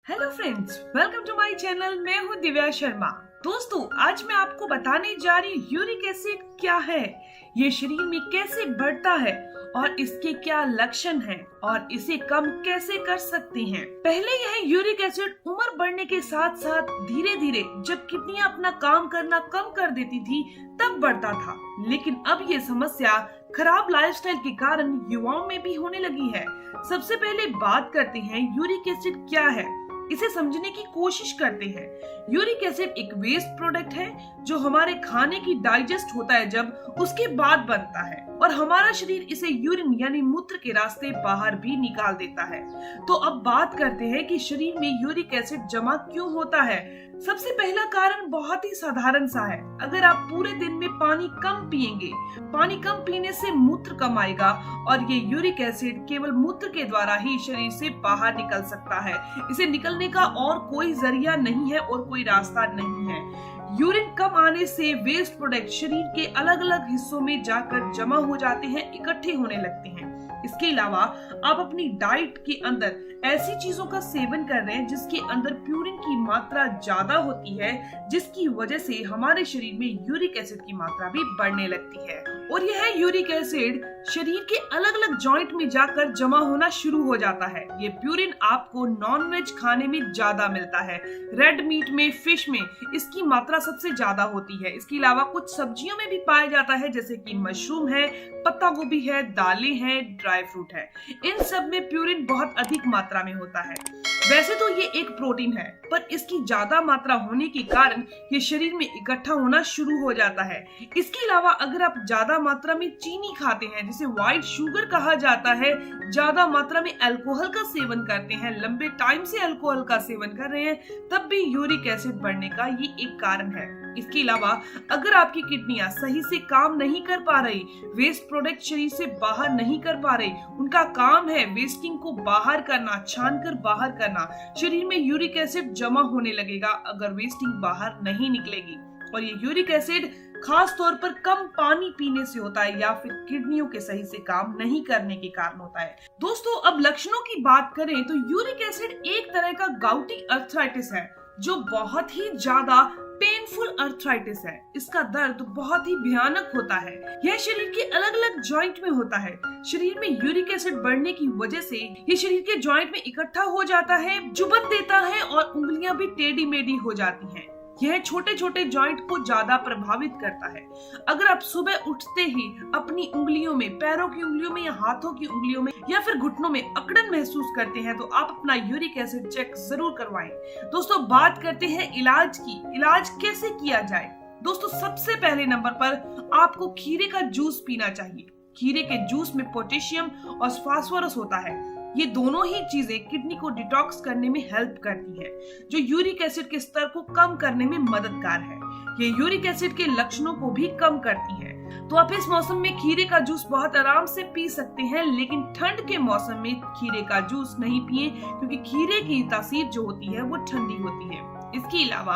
Hello friends, welcome to my channel. मैं हूँ दिव्या शर्मा। दोस्तों, आज मैं आपको बताने जा रही हूँ यूरिक एसिड क्या है, ये शरीर में कैसे बढ़ता है और इसके क्या लक्षण हैं और इसे कम कैसे कर सकते हैं। पहले यह यूरिक एसिड उम्र बढ़ने के साथ साथ धीरे धीरे जब किडनियां अपना काम करना कम कर देती थी तब बढ़ता था, लेकिन अब ये समस्या खराब लाइफस्टाइल के कारण युवाओं में भी होने लगी है। सबसे पहले बात करते हैं यूरिक एसिड क्या है, इसे समझने की कोशिश करते हैं। यूरिक एसिड एक वेस्ट प्रोडक्ट है जो हमारे खाने की डाइजेस्ट होता है जब उसके बाद बनता है और हमारा शरीर इसे यूरिन यानी मूत्र के रास्ते बाहर भी निकाल देता है। तो अब बात करते हैं कि शरीर में यूरिक एसिड जमा क्यों होता है। सबसे पहला कारण बहुत ही साधारण सा है। अगर आप पूरे दिन में पानी कम पिएंगे, पानी कम पीने से मूत्र कम आएगा और ये यूरिक एसिड केवल मूत्र के द्वारा ही शरीर से बाहर निकल सकता है। इसे निकलने का और कोई जरिया नहीं है और कोई रास्ता नहीं है। यूरिन कम आने से वेस्ट प्रोडक्ट शरीर के अलग अलग हिस्सों में जाकर जमा हो जाते हैं, इकट्ठे होने लगते हैं। इसके अलावा आप अपनी डाइट के अंदर ऐसी चीजों का सेवन कर रहे हैं जिसके अंदर प्यूरिन की मात्रा ज्यादा होती है, जिसकी वजह से हमारे शरीर में यूरिक एसिड की मात्रा भी बढ़ने लगती है और यह यूरिक एसिड शरीर के अलग अलग जॉइंट में जाकर जमा होना शुरू हो जाता है। ये प्यूरिन आपको नॉनवेज खाने में ज्यादा मिलता है। रेड मीट में, फिश में इसकी मात्रा सबसे ज्यादा होती है। इसके अलावा कुछ सब्जियों में भी पाया जाता है, जैसे कि मशरूम है, पत्ता गोभी है, दालें हैं, ड्राई फ्रूट है। इन सब में प्यूरिन बहुत अधिक मात्रा में होता है। वैसे तो ये एक प्रोटीन है, पर इसकी ज्यादा मात्रा होने के कारण ये शरीर में इकट्ठा होना शुरू हो जाता है। इसके अलावा अगर आप ज्यादा मात्रा में चीनी खाते हैं, जिसे व्हाइट शुगर कहा जाता है, ज्यादा मात्रा में अल्कोहल का सेवन करते हैं, लंबे टाइम से अल्कोहल का सेवन कर रहे हैं, तब भी यूरिक एसिड बढ़ने का ये एक कारण है। इसके अलावा अगर आपकी किडनियां सही से काम नहीं कर पा रही, वेस्ट प्रोडक्ट शरीर से बाहर नहीं कर पा रही, उनका काम है वेस्टिंग को बाहर करना, छान कर बाहर करना, शरीर में यूरिक एसिड जमा होने लगेगा अगर वेस्टिंग बाहर नहीं निकलेगी। और ये यूरिक एसिड खास तौर पर कम पानी पीने से होता है या फिर किडनियों के सही से काम नहीं करने के कारण होता है। दोस्तों, अब लक्षणों की बात करें तो यूरिक एसिड एक तरह का गाउटी अर्थराइटिस है जो बहुत ही ज्यादा पेनफुल अर्थराइटिस है। इसका दर्द बहुत ही भयानक होता है। यह शरीर के अलग अलग जॉइंट में होता है। शरीर में यूरिक एसिड बढ़ने की वजह से ये शरीर के जॉइंट में इकट्ठा हो जाता है, चुभन देता है और उंगलियां भी टेढ़ी मेढ़ी हो जाती हैं। यह छोटे छोटे जॉइंट को ज्यादा प्रभावित करता है। अगर आप सुबह उठते ही अपनी उंगलियों में, पैरों की उंगलियों में या हाथों की उंगलियों में या फिर घुटनों में अकड़न महसूस करते हैं तो आप अपना यूरिक एसिड चेक जरूर करवाएं। दोस्तों, बात करते हैं इलाज की। इलाज कैसे किया जाए? दोस्तों, सबसे पहले नंबर पर आपको खीरे का जूस पीना चाहिए। खीरे के जूस में पोटेशियम और फास्फोरस होता है। ये दोनों ही चीजें किडनी को डिटॉक्स करने में हेल्प करती हैं, जो यूरिक एसिड के स्तर को कम करने में मददगार है। ये यूरिक एसिड के लक्षणों को भी कम करती है। तो आप इस मौसम में खीरे का जूस बहुत आराम से पी सकते हैं, लेकिन ठंड के मौसम में खीरे का जूस नहीं पिए, क्योंकि खीरे की तासीर जो होती है वो ठंडी होती है। इसके अलावा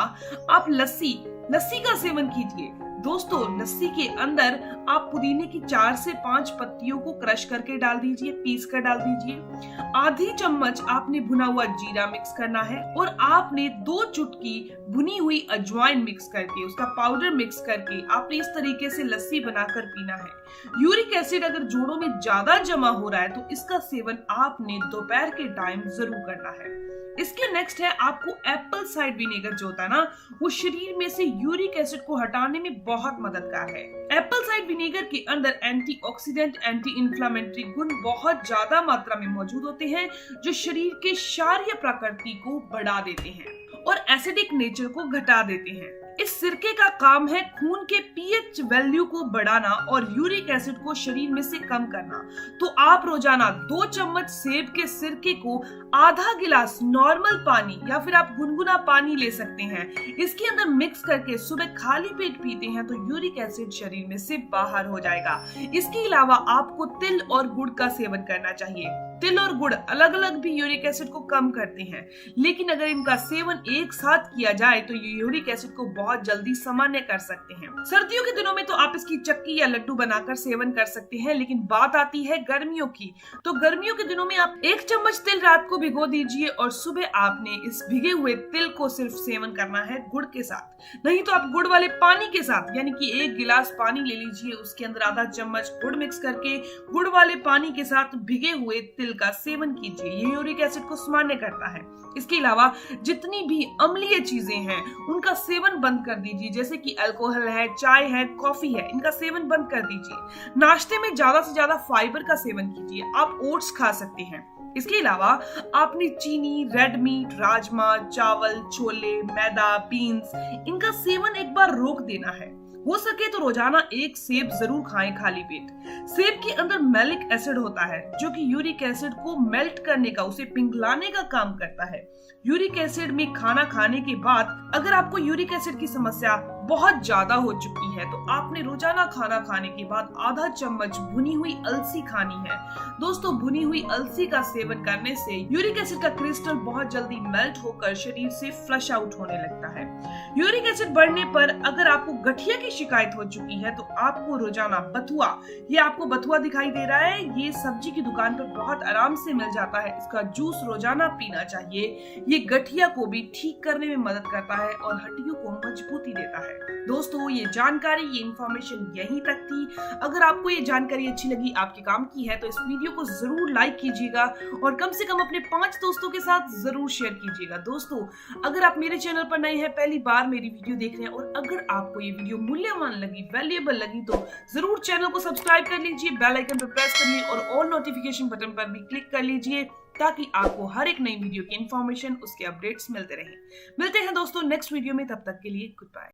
आप लस्सी का सेवन कीजिए। दोस्तों, लस्सी के अंदर आप पुदीने की 4 से 5 पत्तियों को क्रश करके डाल दीजिए, पीस कर डाल दीजिए। आधी चम्मच आपने भुना हुआ जीरा मिक्स करना है और आपने 2 चुटकी भुनी हुई अजवाइन मिक्स करके, उसका पाउडर मिक्स करके आपने इस तरीके से लस्सी बनाकर पीना है। यूरिक एसिड अगर जोड़ों में ज्यादा जमा हो रहा है तो इसका सेवन आपने दोपहर के टाइम जरूर करना है। इसके नेक्स्ट है आपको एप्पल साइड विनेगर जो होता है ना, वो शरीर में से यूरिक एसिड को हटाने में बहुत मददगार है। एप्पल साइड विनेगर के अंदर एंटीऑक्सीडेंट, एंटी इंफ्लेमेटरी गुण बहुत ज्यादा मात्रा में मौजूद होते हैं, जो शरीर के क्षारीय प्रकृति को बढ़ा देते हैं और एसिडिक नेचर को घटा देते हैं। इस सिरके का काम है खून के पीएच वैल्यू को बढ़ाना और यूरिक एसिड को शरीर में से कम करना। तो आप रोजाना 2 चम्मच सेब के सिरके को आधा गिलास नॉर्मल पानी या फिर आप गुनगुना पानी ले सकते हैं, इसके अंदर मिक्स करके सुबह खाली पेट पीते हैं तो यूरिक एसिड शरीर में से बाहर हो जाएगा। इसके अलावा आपको तिल और गुड़ का सेवन करना चाहिए। तिल और गुड़ अलग अलग भी यूरिक एसिड को कम करते हैं, लेकिन अगर इनका सेवन एक साथ किया जाए तो ये यूरिक एसिड को बहुत जल्दी सामान्य कर सकते हैं। सर्दियों के दिनों में तो आप इसकी चक्की या लड्डू बनाकर सेवन कर सकते हैं, लेकिन बात आती है गर्मियों की। तो गर्मियों के दिनों में आप 1 चम्मच तिल रात को भिगो दीजिए और सुबह आपने इस भिगे हुए तिल को सिर्फ सेवन करना है गुड़ के साथ। नहीं तो आप गुड़ वाले पानी के साथ, यानी कि 1 गिलास पानी ले लीजिए, उसके अंदर आधा चम्मच गुड़ मिक्स करके गुड़ वाले पानी के साथ भिगे हुए तिल का सेवन कीजिए। ये यूरिक एसिड को सामान्य करता है। इसके अलावा जितनी भी अम्लीय चीजें हैं उनका सेवन बंद कर दीजिए, जैसे कि अल्कोहल है, चाय है, कॉफी है, इनका सेवन बंद कर दीजिए। नाश्ते में ज्यादा से ज्यादा फाइबर का सेवन कीजिए। आप ओट्स खा सकते हैं। इसके अलावा आपने चीनी, रेड मीट, राजमा, चावल, छोले, मैदा, बीन्स, इनका सेवन एक बार रोक देना है। हो सके तो रोजाना 1 सेब जरूर खाएं खाली पेट। सेब के अंदर मैलिक एसिड होता है जो कि यूरिक एसिड को मेल्ट करने का, उसे पिघलाने का काम करता है। यूरिक एसिड में खाना खाने के बाद अगर आपको यूरिक एसिड की समस्या बहुत ज्यादा हो चुकी है तो आपने रोजाना खाना खाने के बाद आधा चम्मच भुनी हुई अलसी खानी है। दोस्तों, भुनी हुई अलसी का सेवन करने से यूरिक एसिड का क्रिस्टल बहुत जल्दी मेल्ट होकर शरीर से फ्लश आउट होने लगता है। यूरिक एसिड बढ़ने पर अगर आपको गठिया की शिकायत हो चुकी है तो आपको रोजाना बथुआ, ये आपको बथुआ दिखाई दे रहा है, ये सब्जी की दुकान पर बहुत आराम से मिल जाता है, इसका जूस रोजाना पीना चाहिए। ये गठिया को भी ठीक करने में मदद करता है और हड्डियों को मजबूती देता है। दोस्तों, ये जानकारी, ये इन्फॉर्मेशन यहीं तक थी। अगर आपको ये जानकारी अच्छी लगी, आपके काम की है, तो इस वीडियो को जरूर लाइक कीजिएगा और कम से कम अपने 5 दोस्तों के साथ जरूर शेयर कीजिएगा। दोस्तों, अगर आप मेरे चैनल पर नए हैं, पहली बार मेरी वीडियो देख रहे हैं और अगर आपको ये वीडियो मूल्यवान लगी, वैल्यूएबल लगी, तो जरूर चैनल को सब्सक्राइब कर लीजिए, बेल आइकन पर प्रेस करिए और ऑल नोटिफिकेशन बटन पर भी क्लिक कर लीजिए ताकि आपको हर एक नई वीडियो की इन्फॉर्मेशन, उसके अपडेट्स मिलते रहें। मिलते हैं दोस्तों नेक्स्ट वीडियो में, तब तक के लिए गुड बाय।